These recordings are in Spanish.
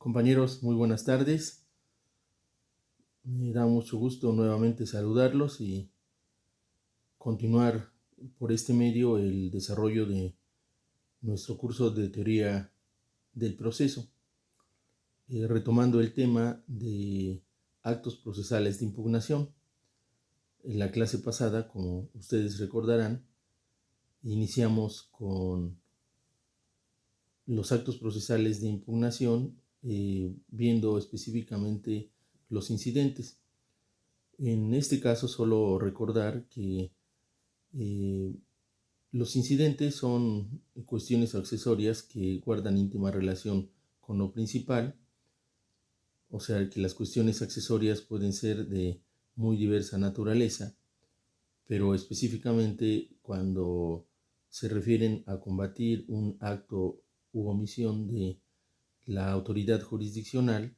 Compañeros, muy buenas tardes. Me da mucho gusto nuevamente saludarlos y continuar por este medio el desarrollo de nuestro curso de teoría del proceso, retomando el tema de actos procesales de impugnación. En la clase pasada, como ustedes recordarán, iniciamos con los actos procesales de impugnación, viendo específicamente los incidentes. En este caso, solo recordar que los incidentes son cuestiones accesorias que guardan íntima relación con lo principal, o sea que las cuestiones accesorias pueden ser de muy diversa naturaleza, pero específicamente cuando se refieren a combatir un acto u omisión de la autoridad jurisdiccional,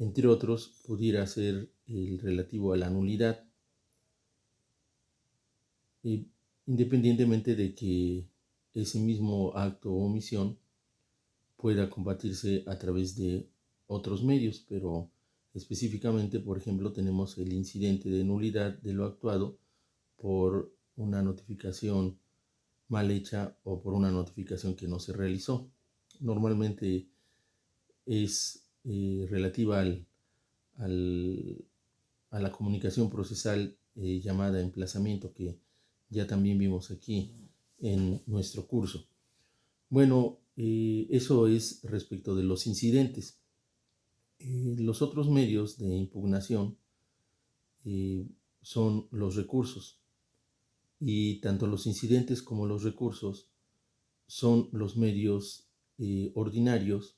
entre otros, pudiera ser el relativo a la nulidad, independientemente de que ese mismo acto o omisión pueda combatirse a través de otros medios, pero específicamente, por ejemplo, tenemos el incidente de nulidad de lo actuado por una notificación mal hecha o por una notificación que no se realizó. Normalmente es relativa a la comunicación procesal llamada emplazamiento, que ya también vimos aquí en nuestro curso. Bueno, eso es respecto de los incidentes. Los otros medios de impugnación son los recursos, y tanto los incidentes como los recursos son los medios ordinarios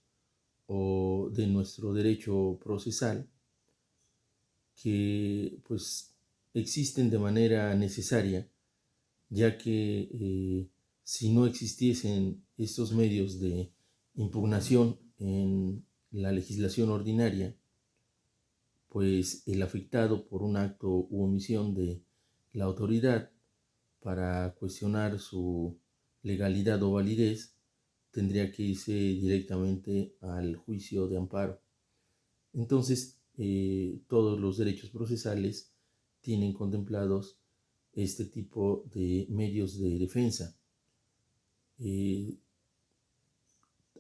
o de nuestro derecho procesal que pues existen de manera necesaria, ya que si no existiesen estos medios de impugnación en la legislación ordinaria, pues el afectado por un acto u omisión de la autoridad para cuestionar su legalidad o validez tendría que irse directamente al juicio de amparo. Entonces, todos los derechos procesales tienen contemplados este tipo de medios de defensa.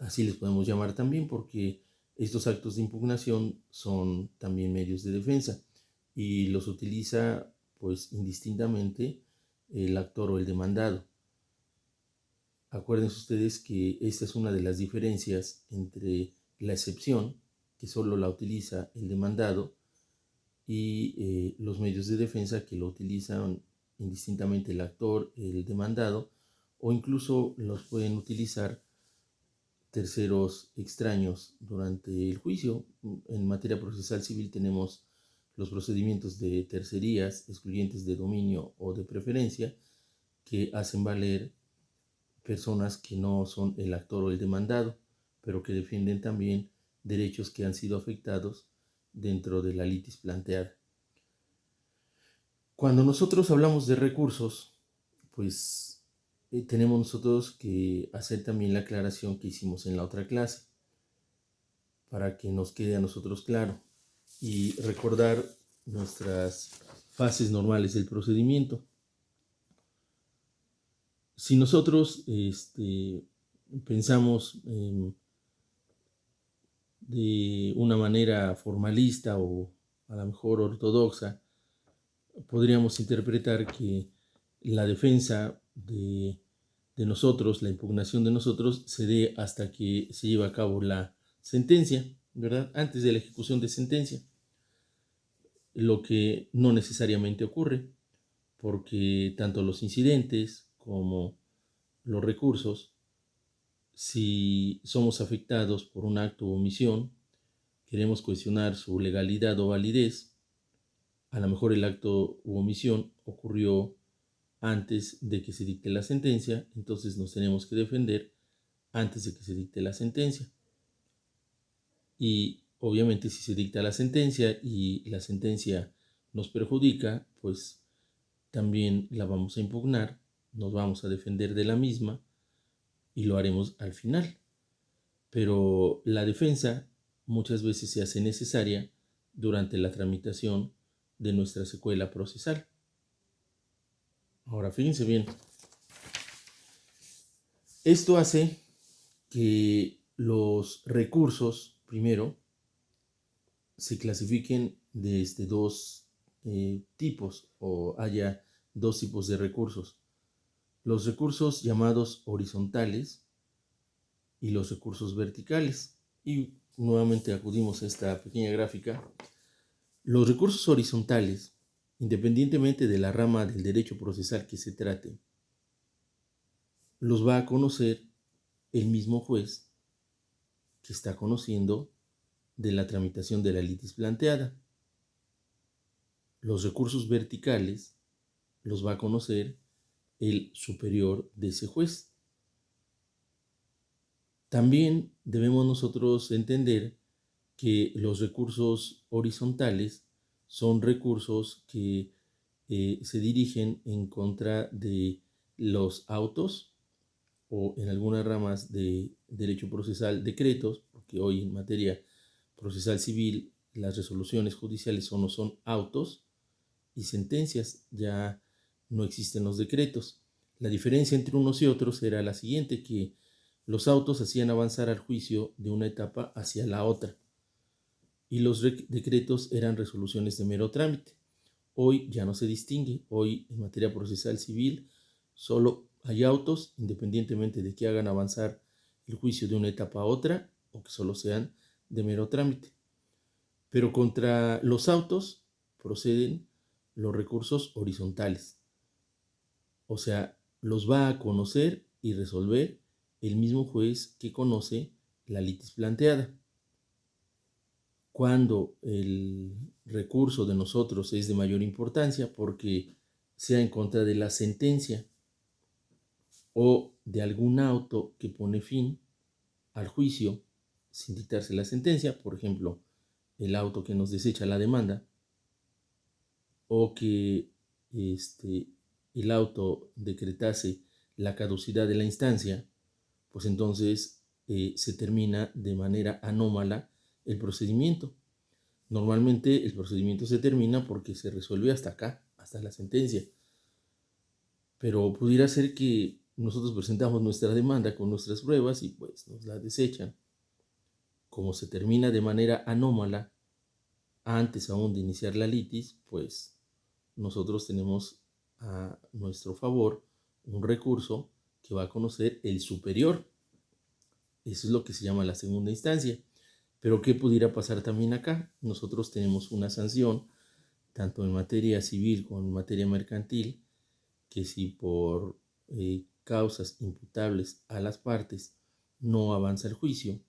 Así les podemos llamar también porque estos actos de impugnación son también medios de defensa y los utiliza pues indistintamente el actor o el demandado. Acuérdense ustedes que esta es una de las diferencias entre la excepción, que solo la utiliza el demandado, y los medios de defensa, que lo utilizan indistintamente el actor, el demandado, o incluso los pueden utilizar terceros extraños durante el juicio. En materia procesal civil tenemos los procedimientos de tercerías, excluyentes de dominio o de preferencia, que hacen valer personas que no son el actor o el demandado, pero que defienden también derechos que han sido afectados dentro de la litis planteada. Cuando nosotros hablamos de recursos, pues tenemos nosotros que hacer también la aclaración que hicimos en la otra clase, para que nos quede a nosotros claro y recordar nuestras fases normales del procedimiento. Si nosotros pensamos de una manera formalista o a lo mejor ortodoxa, podríamos interpretar que la defensa de nosotros, la impugnación de nosotros, se dé hasta que se lleve a cabo la sentencia, ¿verdad? Antes de la ejecución de sentencia, lo que no necesariamente ocurre, porque tanto los incidentes como los recursos, si somos afectados por un acto o omisión, queremos cuestionar su legalidad o validez, a lo mejor el acto u omisión ocurrió antes de que se dicte la sentencia, entonces nos tenemos que defender antes de que se dicte la sentencia. Y obviamente si se dicta la sentencia y la sentencia nos perjudica, pues también la vamos a impugnar, nos vamos a defender de la misma y lo haremos al final. Pero la defensa muchas veces se hace necesaria durante la tramitación de nuestra secuela procesal. Ahora, fíjense bien, esto hace que los recursos, primero, se clasifiquen desde dos tipos, o haya dos tipos de recursos. Los recursos llamados horizontales y los recursos verticales. Y nuevamente acudimos a esta pequeña gráfica. Los recursos horizontales, independientemente de la rama del derecho procesal que se trate, los va a conocer el mismo juez que está conociendo de la tramitación de la litis planteada. Los recursos verticales los va a conocer el superior de ese juez. También debemos nosotros entender que los recursos horizontales son recursos que se dirigen en contra de los autos o en algunas ramas de derecho procesal decretos, porque hoy en materia procesal civil las resoluciones judiciales solo son autos y sentencias, ya no existen los decretos. La diferencia entre unos y otros era la siguiente, que los autos hacían avanzar al juicio de una etapa hacia la otra y los decretos eran resoluciones de mero trámite. Hoy ya no se distingue. Hoy en materia procesal civil solo hay autos, independientemente de que hagan avanzar el juicio de una etapa a otra o que solo sean de mero trámite. Pero contra los autos proceden los recursos horizontales. O sea, los va a conocer y resolver el mismo juez que conoce la litis planteada. Cuando el recurso de nosotros es de mayor importancia porque sea en contra de la sentencia o de algún auto que pone fin al juicio sin dictarse la sentencia, por ejemplo, el auto que nos desecha la demanda o que el auto decretase la caducidad de la instancia, pues entonces se termina de manera anómala el procedimiento. Normalmente el procedimiento se termina porque se resuelve hasta acá, hasta la sentencia. Pero pudiera ser que nosotros presentamos nuestra demanda con nuestras pruebas y pues nos la desechan. Como se termina de manera anómala, antes aún de iniciar la litis, pues nosotros tenemos a nuestro favor un recurso que va a conocer el superior. Eso es lo que se llama la segunda instancia. Pero ¿qué pudiera pasar también acá? Nosotros tenemos una sanción, tanto en materia civil como en materia mercantil, que si por causas imputables a las partes no avanza el juicio,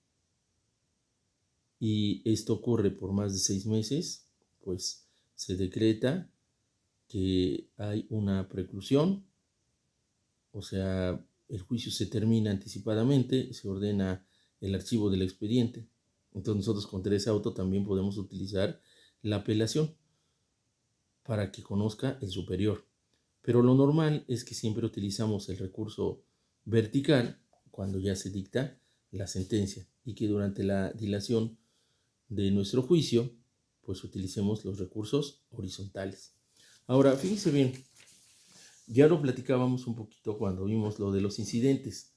y esto ocurre por más de 6 meses, pues se decreta que hay una preclusión, o sea, el juicio se termina anticipadamente, se ordena el archivo del expediente. Entonces nosotros contra ese auto también podemos utilizar la apelación para que conozca el superior. Pero lo normal es que siempre utilizamos el recurso vertical cuando ya se dicta la sentencia y que durante la dilación de nuestro juicio pues utilicemos los recursos horizontales. Ahora, fíjense bien, ya lo platicábamos un poquito cuando vimos lo de los incidentes.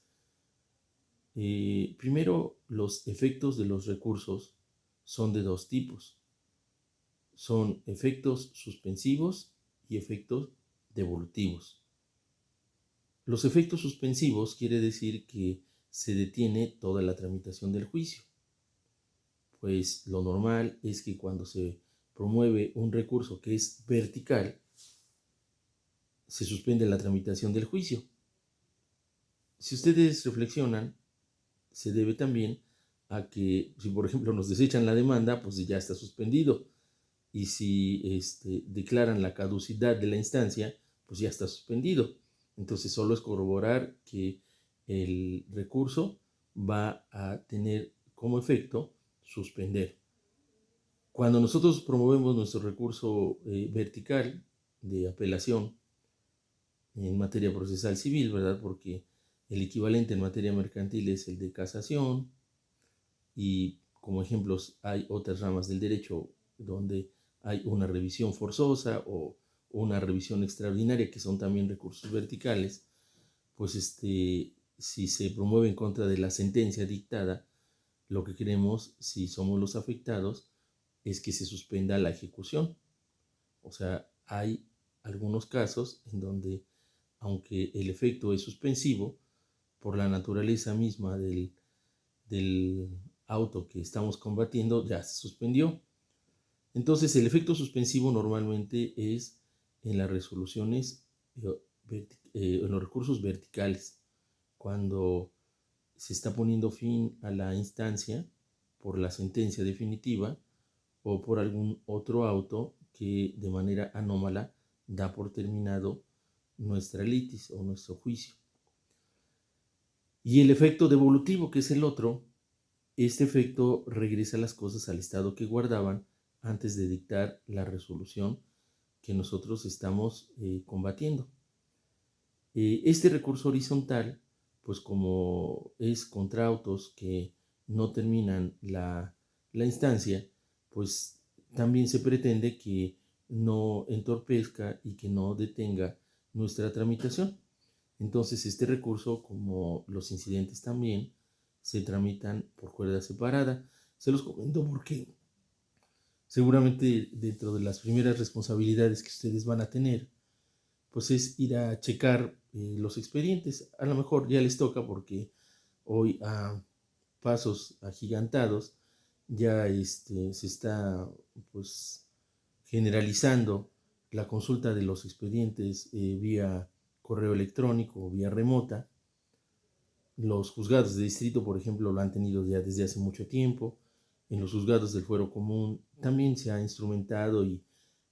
Primero, los efectos de los recursos son de dos tipos. Son efectos suspensivos y efectos devolutivos. Los efectos suspensivos quiere decir que se detiene toda la tramitación del juicio. Pues lo normal es que cuando se promueve un recurso que es vertical, se suspende la tramitación del juicio. Si ustedes reflexionan, se debe también a que si por ejemplo nos desechan la demanda, pues ya está suspendido. Y si declaran la caducidad de la instancia, pues ya está suspendido. Entonces solo es corroborar que el recurso va a tener como efecto suspender. Cuando nosotros promovemos nuestro recurso vertical de apelación en materia procesal civil, ¿verdad? Porque el equivalente en materia mercantil es el de casación y como ejemplos, hay otras ramas del derecho donde hay una revisión forzosa o una revisión extraordinaria, que son también recursos verticales. Pues si se promueve en contra de la sentencia dictada, lo que queremos, si somos los afectados, es que se suspenda la ejecución. O sea, hay algunos casos en donde, aunque el efecto es suspensivo, por la naturaleza misma del auto que estamos combatiendo, ya se suspendió. Entonces, el efecto suspensivo normalmente es en las resoluciones, en los recursos verticales, cuando se está poniendo fin a la instancia por la sentencia definitiva o por algún otro auto que de manera anómala da por terminado nuestra litis o nuestro juicio. Y el efecto devolutivo, que es el otro, este efecto regresa las cosas al estado que guardaban antes de dictar la resolución que nosotros estamos combatiendo. Este recurso horizontal, pues como es contra autos que no terminan la instancia, pues también se pretende que no entorpezca y que no detenga nuestra tramitación. Entonces este recurso, como los incidentes también, se tramitan por cuerda separada. Se los comento porque seguramente dentro de las primeras responsabilidades que ustedes van a tener, pues es ir a checar los expedientes. A lo mejor ya les toca porque hoy a pasos agigantados ya se está pues generalizando la consulta de los expedientes vía correo electrónico o vía remota. Los juzgados de distrito, por ejemplo, lo han tenido ya desde hace mucho tiempo. En los juzgados del fuero común también se ha instrumentado y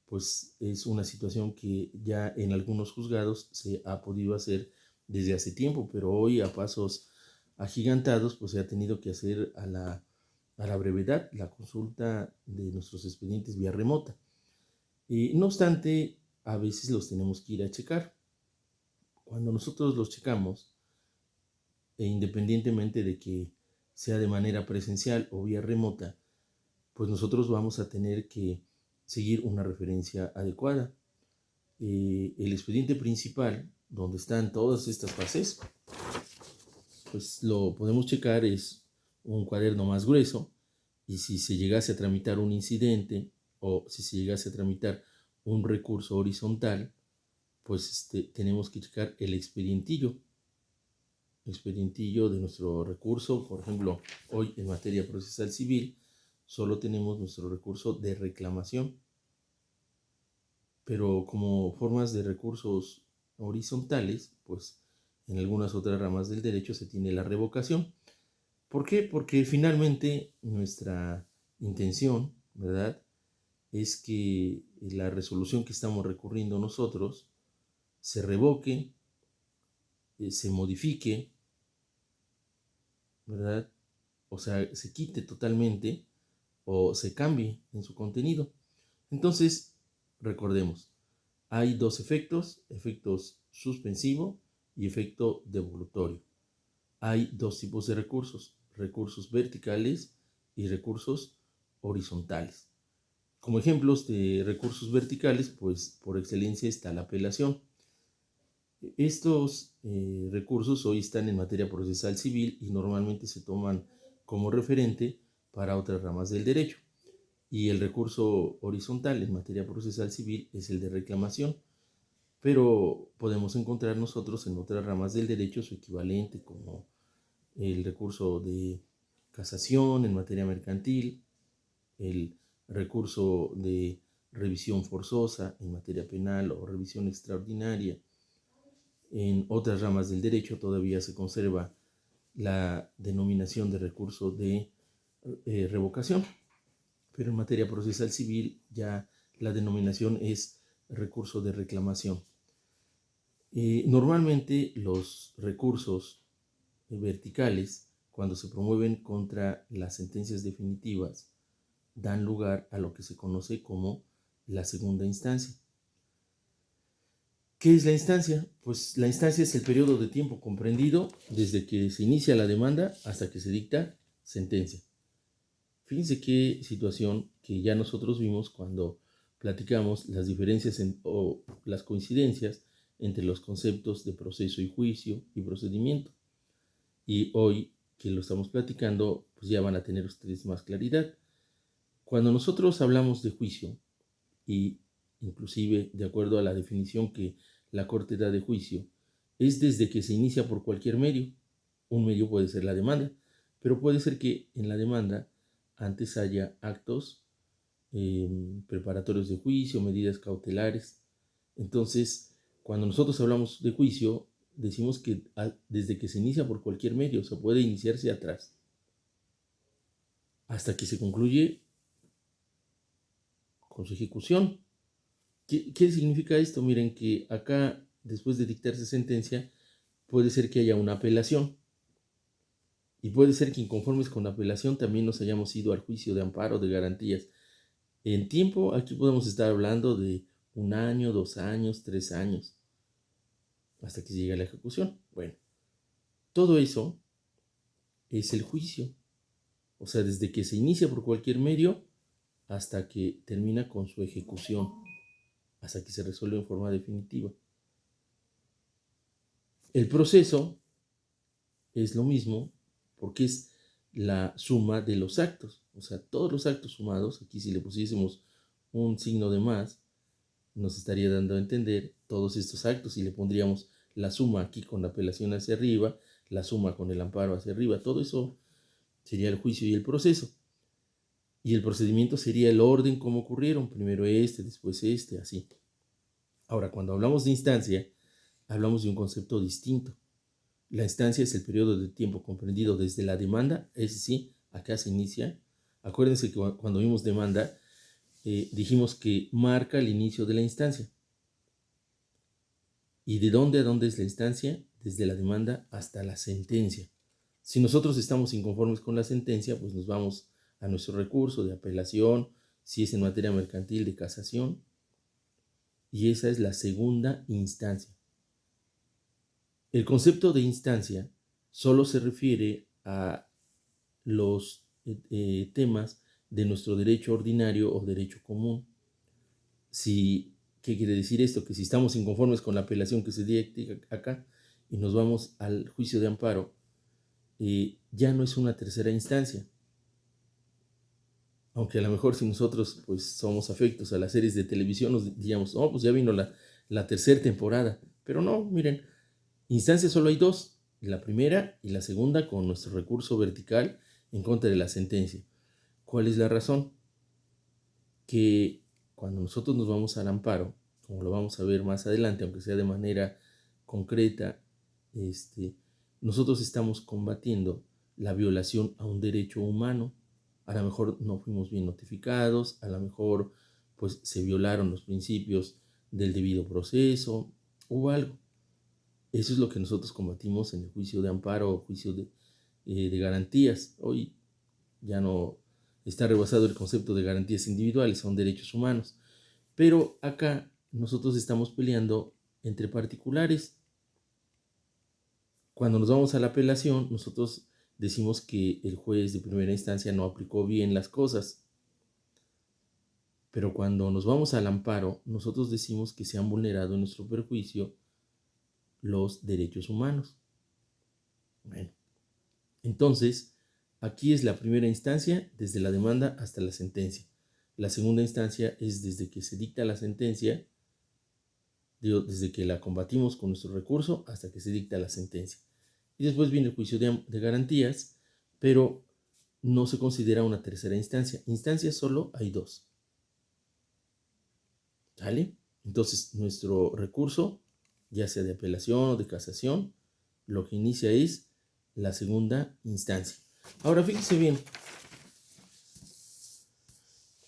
pues es una situación que ya en algunos juzgados se ha podido hacer desde hace tiempo, pero hoy a pasos agigantados pues se ha tenido que hacer a la brevedad la consulta de nuestros expedientes vía remota. No obstante, a veces los tenemos que ir a checar. Cuando nosotros los checamos, e independientemente de que sea de manera presencial o vía remota, pues nosotros vamos a tener que seguir una referencia adecuada. El expediente principal, donde están todas estas fases, pues lo podemos checar, es un cuaderno más grueso, y si se llegase a tramitar un incidente o si se llegase a tramitar un recurso horizontal, pues tenemos que checar el expedientillo de nuestro recurso. Por ejemplo, hoy en materia procesal civil solo tenemos nuestro recurso de reclamación, pero como formas de recursos horizontales, pues en algunas otras ramas del derecho se tiene la revocación. ¿Por qué? Porque finalmente nuestra intención, ¿verdad?, es que la resolución que estamos recurriendo nosotros se revoque, se modifique, ¿verdad? O sea, se quite totalmente o se cambie en su contenido. Entonces, recordemos, hay dos efectos suspensivo y efecto devolutorio. Hay dos tipos de recursos verticales y recursos horizontales. Como ejemplos de recursos verticales, pues por excelencia está la apelación. Estos recursos hoy están en materia procesal civil y normalmente se toman como referente para otras ramas del derecho. Y el recurso horizontal en materia procesal civil es el de reclamación, pero podemos encontrar nosotros en otras ramas del derecho su equivalente, como el recurso de casación en materia mercantil, el recurso de revisión forzosa en materia penal o revisión extraordinaria. En otras ramas del derecho todavía se conserva la denominación de recurso de revocación, pero en materia procesal civil ya la denominación es recurso de reclamación. Normalmente los recursos verticales, cuando se promueven contra las sentencias definitivas, dan lugar a lo que se conoce como la segunda instancia. ¿Qué es la instancia? Pues la instancia es el periodo de tiempo comprendido desde que se inicia la demanda hasta que se dicta sentencia. Fíjense qué situación que ya nosotros vimos cuando platicamos las diferencias o las coincidencias entre los conceptos de proceso y juicio y procedimiento. Y hoy que lo estamos platicando, pues ya van a tener ustedes más claridad. Cuando nosotros hablamos de juicio, y inclusive de acuerdo a la definición que la Corte da de juicio, es desde que se inicia por cualquier medio. Un medio puede ser la demanda, pero puede ser que en la demanda antes haya actos preparatorios de juicio, medidas cautelares. Entonces, cuando nosotros hablamos de juicio, decimos que desde que se inicia por cualquier medio, se puede iniciarse atrás, hasta que se concluye con su ejecución. ¿Qué significa esto? Miren que acá, después de dictarse sentencia, puede ser que haya una apelación. Y puede ser que inconformes con la apelación también nos hayamos ido al juicio de amparo de garantías. En tiempo, aquí podemos estar hablando de 1 año, 2 años, 3 años, hasta que se llegue a la ejecución. Bueno, todo eso es el juicio. O sea, desde que se inicia por cualquier medio hasta que termina con su ejecución, hasta que se resuelve en forma definitiva. El proceso es lo mismo porque es la suma de los actos. O sea, todos los actos sumados, aquí si le pusiésemos un signo de más, nos estaría dando a entender todos estos actos y le pondríamos la suma aquí con la apelación hacia arriba, la suma con el amparo hacia arriba, todo eso sería el juicio y el proceso. Y el procedimiento sería el orden como ocurrieron, primero este, después este, así. Ahora, cuando hablamos de instancia, hablamos de un concepto distinto. La instancia es el periodo de tiempo comprendido desde la demanda, es decir, acá se inicia. Acuérdense que cuando vimos demanda, dijimos que marca el inicio de la instancia. ¿Y de dónde a dónde es la instancia? Desde la demanda hasta la sentencia. Si nosotros estamos inconformes con la sentencia, pues nos vamos a nuestro recurso de apelación, si es en materia mercantil, de casación, y esa es la segunda instancia. El concepto de instancia solo se refiere a los temas de nuestro derecho ordinario o derecho común. ¿Qué quiere decir esto? Que si estamos inconformes con la apelación que se dicta acá y nos vamos al juicio de amparo, ya no es una tercera instancia. Aunque a lo mejor si nosotros pues somos afectos a las series de televisión, nos diríamos, oh, pues ya vino la tercera temporada. Pero no, miren, instancias solo hay dos, la primera y la segunda con nuestro recurso vertical en contra de la sentencia. ¿Cuál es la razón? Que cuando nosotros nos vamos al amparo, como lo vamos a ver más adelante, aunque sea de manera concreta, nosotros estamos combatiendo la violación a un derecho humano. A lo mejor no fuimos bien notificados, a lo mejor pues se violaron los principios del debido proceso o algo. Eso es lo que nosotros combatimos en el juicio de amparo o juicio de garantías. Hoy ya no está rebasado el concepto de garantías individuales, son derechos humanos. Pero acá nosotros estamos peleando entre particulares. Cuando nos vamos a la apelación, nosotros decimos que el juez de primera instancia no aplicó bien las cosas. Pero cuando nos vamos al amparo, nosotros decimos que se han vulnerado en nuestro perjuicio los derechos humanos. Bueno, entonces, aquí es la primera instancia, desde la demanda hasta la sentencia. La segunda instancia es desde que se dicta la sentencia, desde que la combatimos con nuestro recurso hasta que se dicta la sentencia. Y después viene el juicio de garantías, pero no se considera una tercera instancia. Instancias solo hay dos. ¿Sale? Entonces, nuestro recurso, ya sea de apelación o de casación, lo que inicia es la segunda instancia. Ahora, fíjense bien.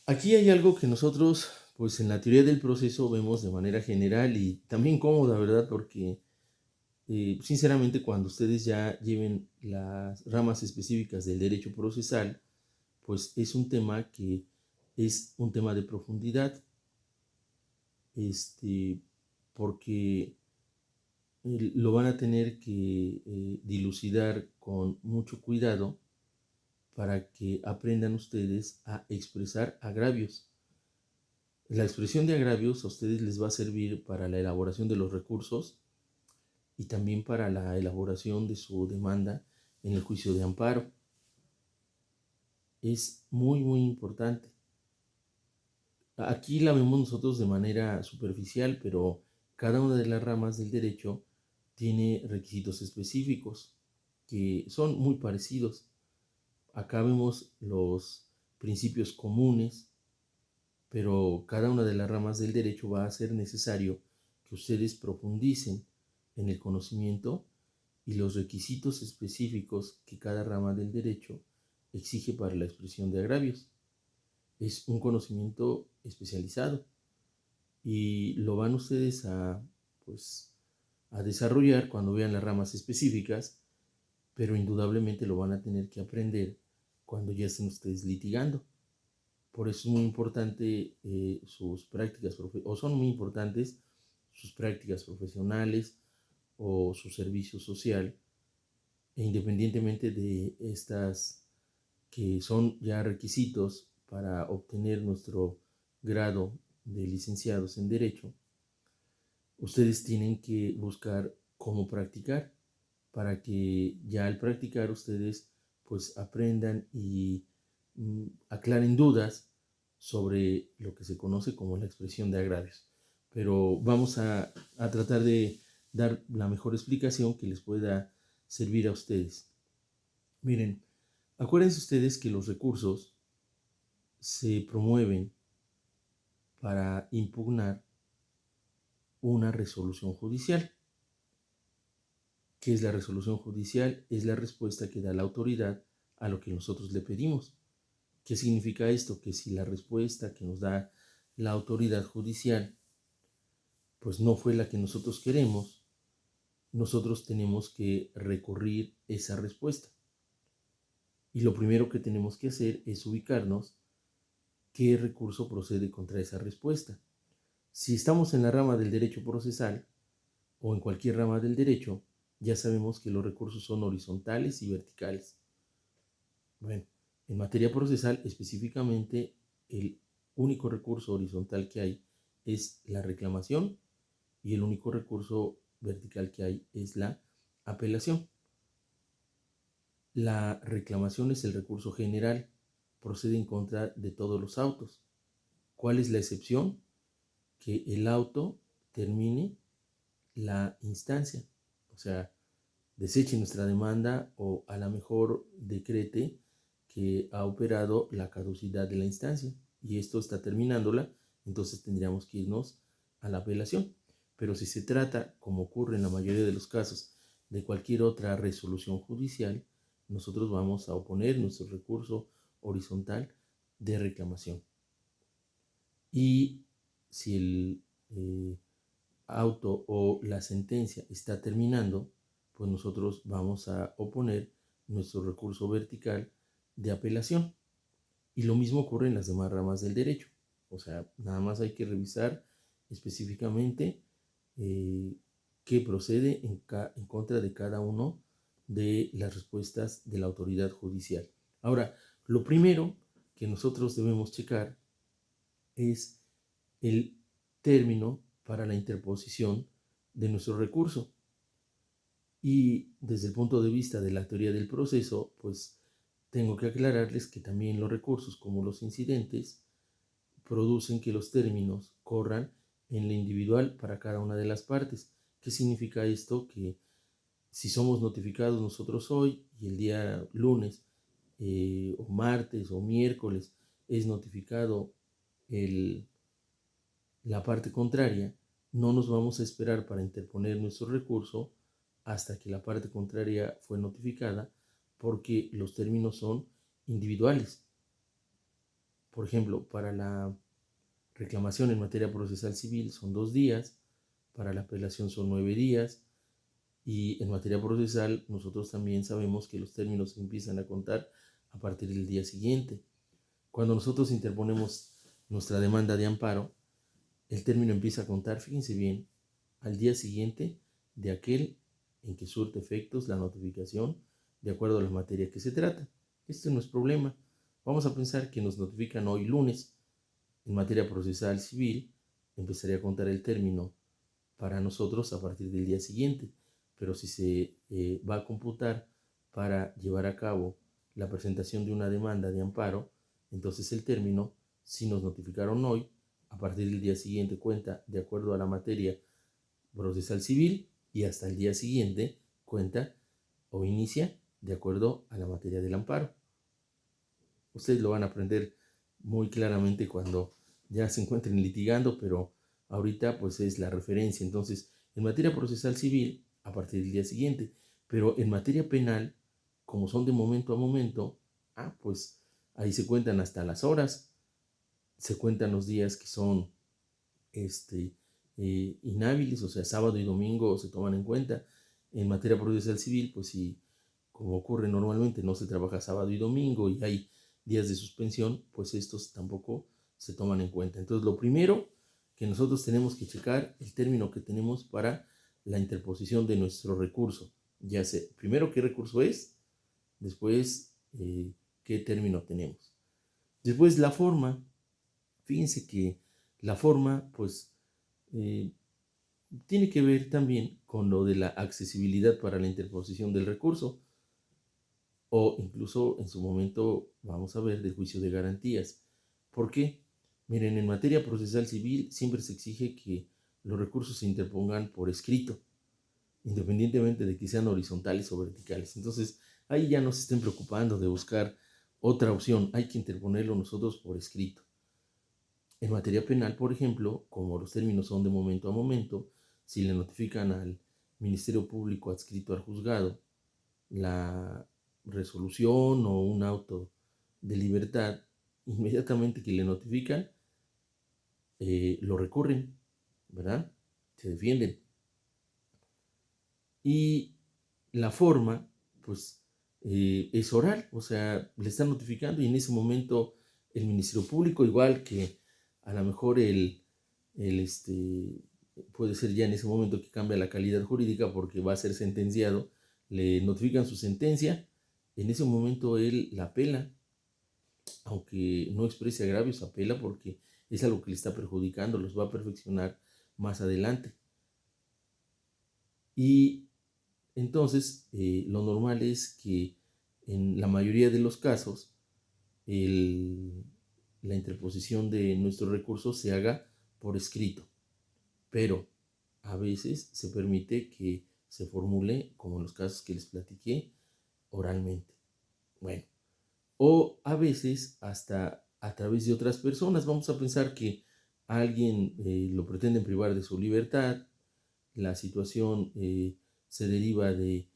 Aquí hay algo que nosotros, pues en la teoría del proceso, vemos de manera general y también cómoda, ¿verdad? Porque, sinceramente, cuando ustedes ya lleven las ramas específicas del derecho procesal, pues es un tema que es un tema de profundidad, porque lo van a tener que dilucidar con mucho cuidado para que aprendan ustedes a expresar agravios. La expresión de agravios a ustedes les va a servir para la elaboración de los recursos y también para la elaboración de su demanda en el juicio de amparo. Es muy, muy importante. Aquí la vemos nosotros de manera superficial, pero cada una de las ramas del derecho tiene requisitos específicos que son muy parecidos. Acá vemos los principios comunes, pero cada una de las ramas del derecho va a ser necesario que ustedes profundicen en el conocimiento y los requisitos específicos que cada rama del derecho exige para la expresión de agravios. Es un conocimiento especializado y lo van ustedes pues, a desarrollar cuando vean las ramas específicas, pero indudablemente lo van a tener que aprender cuando ya estén ustedes litigando. Por eso es muy importante sus prácticas, o son muy importantes sus prácticas profesionales o su servicio social, e independientemente de estas que son ya requisitos para obtener nuestro grado de licenciados en Derecho, ustedes tienen que buscar cómo practicar para que ya al practicar ustedes pues aprendan y aclaren dudas sobre lo que se conoce como la expresión de agravios. Pero vamos a tratar de dar la mejor explicación que les pueda servir a ustedes. Miren, acuérdense ustedes que los recursos se promueven para impugnar una resolución judicial. ¿Qué es la resolución judicial? Es la respuesta que da la autoridad a lo que nosotros le pedimos. ¿Qué significa esto? Que si la respuesta que nos da la autoridad judicial pues no fue la que nosotros queremos, nosotros tenemos que recurrir esa respuesta. Y lo primero que tenemos que hacer es ubicarnos qué recurso procede contra esa respuesta. Si estamos en la rama del derecho procesal o en cualquier rama del derecho, ya sabemos que los recursos son horizontales y verticales. Bueno, en materia procesal específicamente el único recurso horizontal que hay es la reclamación y el único recurso vertical que hay es la apelación. La reclamación es el recurso general, procede en contra de todos los autos. ¿Cuál es la excepción? Que el auto termine la instancia, o sea, deseche nuestra demanda o a lo mejor decrete que ha operado la caducidad de la instancia y esto está terminándola, entonces tendríamos que irnos a la apelación. Pero si se trata, como ocurre en la mayoría de los casos, de cualquier otra resolución judicial, nosotros vamos a oponer nuestro recurso horizontal de reclamación. Y si el auto o la sentencia está terminando, pues nosotros vamos a oponer nuestro recurso vertical de apelación. Y lo mismo ocurre en las demás ramas del derecho. O sea, nada más hay que revisar específicamente qué procede en contra de cada uno de las respuestas de la autoridad judicial. Ahora, lo primero que nosotros debemos checar es el término para la interposición de nuestro recurso. Y desde el punto de vista de la teoría del proceso, pues tengo que aclararles que también los recursos, como los incidentes, producen que los términos corran en lo individual para cada una de las partes. ¿Qué significa esto? Que si somos notificados nosotros hoy y el día lunes o martes o miércoles es notificado la parte contraria, no nos vamos a esperar para interponer nuestro recurso hasta que la parte contraria fue notificada, porque los términos son individuales. Por ejemplo, para la reclamación en materia procesal civil son 2 días, para la apelación son 9 días, y en materia procesal nosotros también sabemos que los términos empiezan a contar a partir del día siguiente. Cuando nosotros interponemos nuestra demanda de amparo, el término empieza a contar, fíjense bien, al día siguiente de aquel en que surte efectos la notificación de acuerdo a la materia que se trata. esto no es problema. Vamos a pensar que nos notifican hoy lunes. En materia procesal civil, empezaría a contar el término para nosotros a partir del día siguiente. Pero si se va a computar para llevar a cabo la presentación de una demanda de amparo, entonces el término, si nos notificaron hoy, a partir del día siguiente cuenta de acuerdo a la materia procesal civil y hasta el día siguiente cuenta o inicia de acuerdo a la materia del amparo. Ustedes lo van a aprender muy claramente cuando ya se encuentren litigando, pero ahorita pues es la referencia. Entonces, en materia procesal civil, a partir del día siguiente, pero en materia penal, como son de momento a momento, pues ahí se cuentan hasta las horas, se cuentan los días que son inhábiles, o sea, sábado y domingo se toman en cuenta. En materia procesal civil, pues si, como ocurre normalmente, no se trabaja sábado y domingo y hay días de suspensión, pues estos tampoco se toman en cuenta. Entonces, lo primero que nosotros tenemos que checar el término que tenemos para la interposición de nuestro recurso. Ya sé, primero qué recurso es, después qué término tenemos. Después la forma. Fíjense que la forma, pues, tiene que ver también con lo de la accesibilidad para la interposición del recurso o incluso en su momento, vamos a ver, del juicio de garantías. ¿Por qué? Miren, en materia procesal civil siempre se exige que los recursos se interpongan por escrito, independientemente de que sean horizontales o verticales. Entonces, ahí ya no se estén preocupando de buscar otra opción, hay que interponerlo nosotros por escrito. En materia penal, por ejemplo, como los términos son de momento a momento, si le notifican al Ministerio Público adscrito al juzgado la resolución o un auto de libertad, inmediatamente que le notifican, lo recurren, ¿verdad? Se defienden. Y la forma, pues, es oral, o sea, le están notificando y en ese momento el Ministerio Público, igual que a lo mejor puede ser ya en ese momento que cambia la calidad jurídica porque va a ser sentenciado, le notifican su sentencia, en ese momento él la apela, aunque no exprese agravios, apela porque es algo que le está perjudicando, los va a perfeccionar más adelante. Y entonces, lo normal es que en la mayoría de los casos la interposición de nuestro recurso se haga por escrito, pero a veces se permite que se formule, como en los casos que les platiqué, oralmente. Bueno, o a veces hasta a través de otras personas. Vamos a pensar que alguien lo pretenden privar de su libertad, la situación se deriva de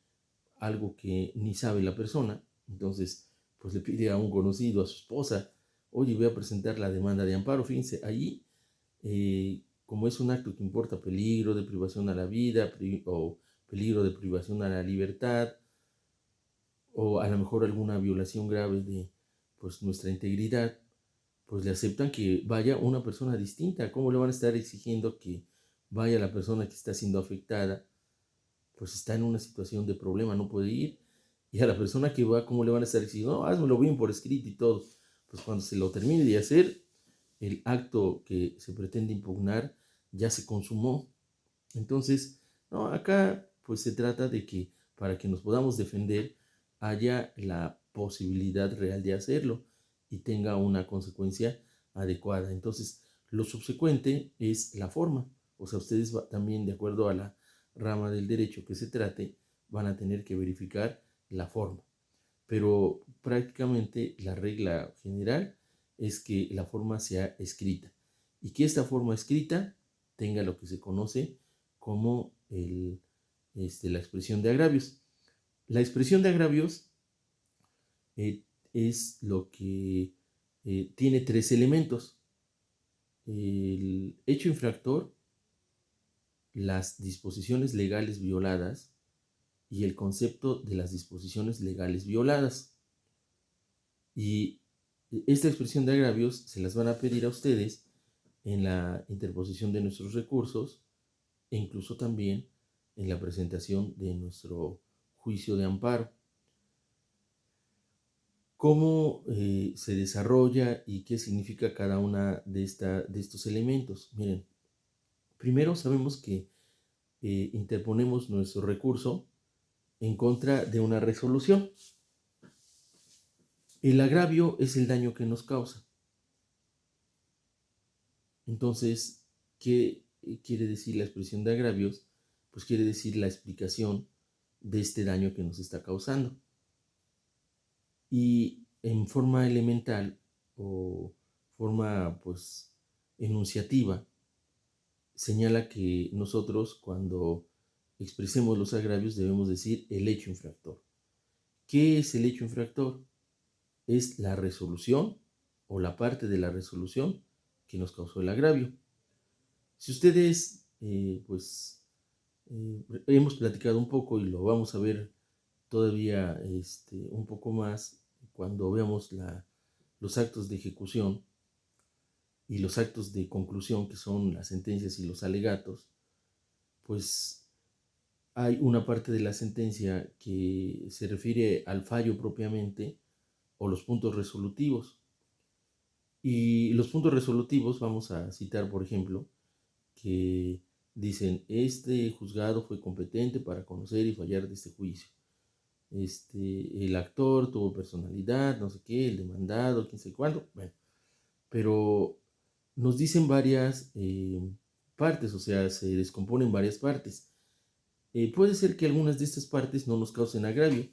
algo que ni sabe la persona, entonces pues le pide a un conocido, a su esposa, oye, voy a presentar la demanda de amparo. Fíjense, allí, como es un acto que importa peligro de privación a la vida o peligro de privación a la libertad, o a lo mejor alguna violación grave de pues, nuestra integridad, pues le aceptan que vaya una persona distinta. ¿Cómo le van a estar exigiendo que vaya la persona que está siendo afectada? Pues está en una situación de problema, no puede ir. Y a la persona que va, ¿cómo le van a estar diciendo? No, házmelo bien por escrito y todo. Pues cuando se lo termine de hacer, el acto que se pretende impugnar ya se consumó. Entonces, no, acá pues se trata de que para que nos podamos defender haya la posibilidad real de hacerlo y tenga una consecuencia adecuada. Entonces, lo subsecuente es la forma. O sea, ustedes también, de acuerdo a la rama del derecho que se trate, van a tener que verificar la forma. Pero prácticamente la regla general es que la forma sea escrita y que esta forma escrita tenga lo que se conoce como la expresión de agravios. La expresión de agravios es lo que tiene tres elementos: el hecho infractor, las disposiciones legales violadas y el concepto de las disposiciones legales violadas. Y esta expresión de agravios se las van a pedir a ustedes en la interposición de nuestros recursos e incluso también en la presentación de nuestro juicio de amparo. ¿Cómo se desarrolla y qué significa cada una de estos elementos? Miren, primero sabemos que interponemos nuestro recurso en contra de una resolución. El agravio es el daño que nos causa. Entonces, ¿qué quiere decir la expresión de agravios? Pues quiere decir la explicación de este daño que nos está causando. Y en forma elemental o forma pues enunciativa, señala que nosotros cuando expresemos los agravios debemos decir el hecho infractor. ¿Qué es el hecho infractor? Es la resolución o la parte de la resolución que nos causó el agravio. Si ustedes, hemos platicado un poco y lo vamos a ver todavía un poco más cuando veamos los actos de ejecución y los actos de conclusión, que son las sentencias y los alegatos, pues hay una parte de la sentencia que se refiere al fallo propiamente o los puntos resolutivos. Y los puntos resolutivos, vamos a citar, por ejemplo, que dicen, este juzgado fue competente para conocer y fallar de este juicio. El actor tuvo personalidad, no sé qué, el demandado, quién sé cuándo. Bueno, pero nos dicen varias partes, o sea, se descomponen varias partes. Puede ser que algunas de estas partes no nos causen agravio,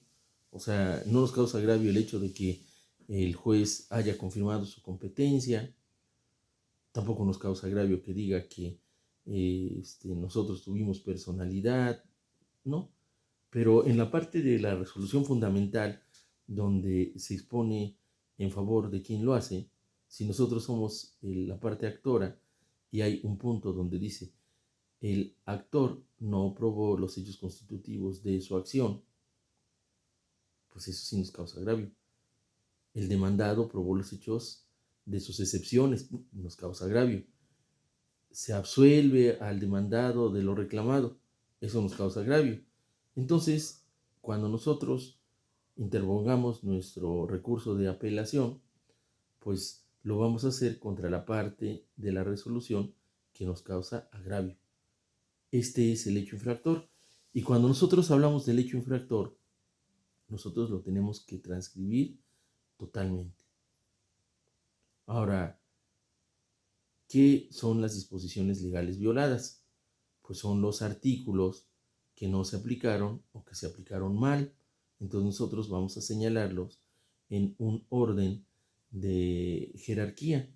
o sea, no nos causa agravio el hecho de que el juez haya confirmado su competencia, tampoco nos causa agravio que diga que nosotros tuvimos personalidad, ¿no? Pero en la parte de la resolución fundamental, donde se expone en favor de quien lo hace, si nosotros somos la parte actora y hay un punto donde dice el actor no probó los hechos constitutivos de su acción, pues eso sí nos causa agravio. El demandado probó los hechos de sus excepciones, nos causa agravio. Se absuelve al demandado de lo reclamado, eso nos causa agravio. Entonces, cuando nosotros interpongamos nuestro recurso de apelación, pues lo vamos a hacer contra la parte de la resolución que nos causa agravio. Este es el hecho infractor. Y cuando nosotros hablamos del hecho infractor, nosotros lo tenemos que transcribir totalmente. Ahora, ¿qué son las disposiciones legales violadas? Pues son los artículos que no se aplicaron o que se aplicaron mal. Entonces nosotros vamos a señalarlos en un orden de jerarquía.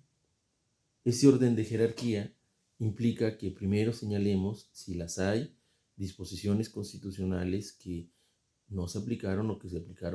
Ese orden de jerarquía implica que primero señalemos si las hay disposiciones constitucionales que no se aplicaron o que se aplicaron